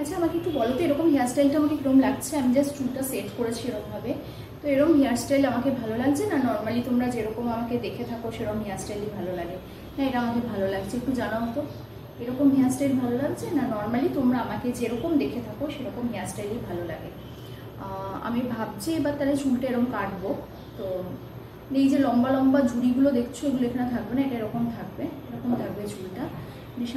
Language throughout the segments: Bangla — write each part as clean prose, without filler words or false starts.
আচ্ছা আমাকে একটু বলো তো এরকম হেয়ারস্টাইলটা আমাকে কিরকম লাগছে? আমি জাস্ট চুলটা সেট করেছি এরকমভাবে, তো এরকম হেয়ারস্টাইল আমাকে ভালো লাগছে না নর্মালি তোমরা যেরকম আমাকে দেখে থাকো সেরকম হেয়ারস্টাইলই ভালো লাগে? না এটা আমাকে ভালো লাগছে, একটু জানাও তো এরকম হেয়ারস্টাইল ভালো লাগছে না নর্মালি তোমরা আমাকে যেরকম দেখে থাকো সেরকম হেয়ারস্টাইলই ভালো লাগে? আমি ভাবছি এবার তাহলে চুলটা এরকম কাটবো। তো এই যে লম্বা লম্বা ঝুড়িগুলো দেখছো এগুলো এখানে থাকবে না, এটা এরকম থাকবে, এরকম থাকবে চুলটা।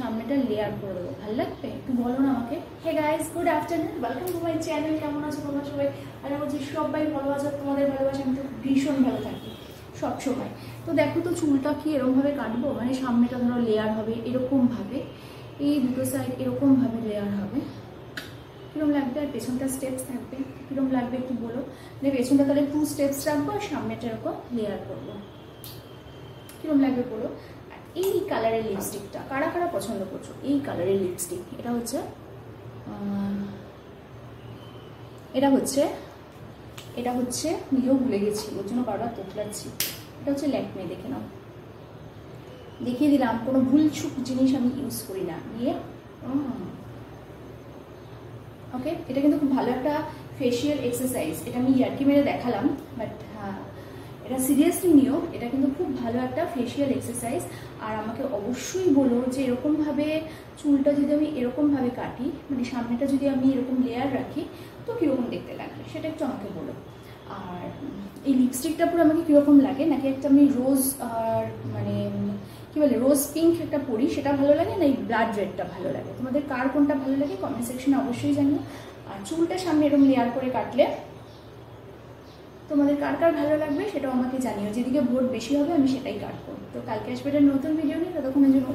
সামনেটা লেয়ার করে দেবো, ভালো লাগবে? একটু বলো না আমাকে। Hey guys, good afternoon, welcome to my channel. কেমন আছো তোমরা সবাই? আশা করছি সবাই ভালো আছো। তোমাদের ভালোবাসা আমি তো ভীষণ ভালো থাকি সবসময়। তো দেখো তো চুলটা কি এরকমভাবে কাটবো, মানে সামনেটা ধরো লেয়ার হবে এরকমভাবে, এই দুটো সাইড এরকমভাবে লেয়ার হবে, কীরকম লাগবে? আর পেছনটা স্টেপস থাকবে, কীরকম লাগবে একটু বলো। মানে পেছনটা তাহলে 2 স্টেপস রাখবো আর সামনেটা এরকম লেয়ার করবো, কীরকম লাগবে বলো। এই কালারের লিপস্টিকটা কারা কারা পছন্দ করছো? এই কালারের লিপস্টিক, এটা হচ্ছে নিজেও ভুলে গেছি, ওর জন্য বারবার তোতলাচ্ছি। এটা হচ্ছে ল্যাকমে, দেখে নাও, দেখিয়ে দিলাম। কোনো ভুলছুক জিনিস আমি ইউজ করি না। নিয়ে ওকে, এটা কিন্তু খুব ভালো একটা ফেশিয়াল এক্সারসাইজ। এটা আমি ইয়ার্কি মেরে দেখালাম, বাট হ্যাঁ এটা সিরিয়াসলি নিও, এটা কিন্তু খুব ভালো একটা ফেশিয়াল এক্সারসাইজ। আর আমাকে অবশ্যই বলো যে এরকমভাবে চুলটা যদি আমি এরকমভাবে কাটি, মানে সামনেটা যদি আমি এরকম লেয়ার রাখি তো কীরকম দেখতে লাগবে সেটা একটু আমাকে বলো। আর এই লিপস্টিকটা পুরো আমাকে কীরকম লাগে, নাকি একটা আমি রোজ আর মানে কী বলে রোজ পিঙ্ক একটা পরি সেটা ভালো লাগে, না এই ব্লাড রেডটা ভালো লাগে? তোমাদের কার কোনটা ভালো লাগে কমেন্ট সেকশনে অবশ্যই জানিও। আর চুলটা সামনে এরকম লেয়ার করে কাটলে তোমাদের কার কার ভালো লাগবে সেটাও আমাকে জানিও। যেদিকে ভোট বেশি হবে আমি সেটাই কাটবো। তো কালকে আসবে একটা নতুন ভিডিও নিয়ে, ততক্ষণের জন্য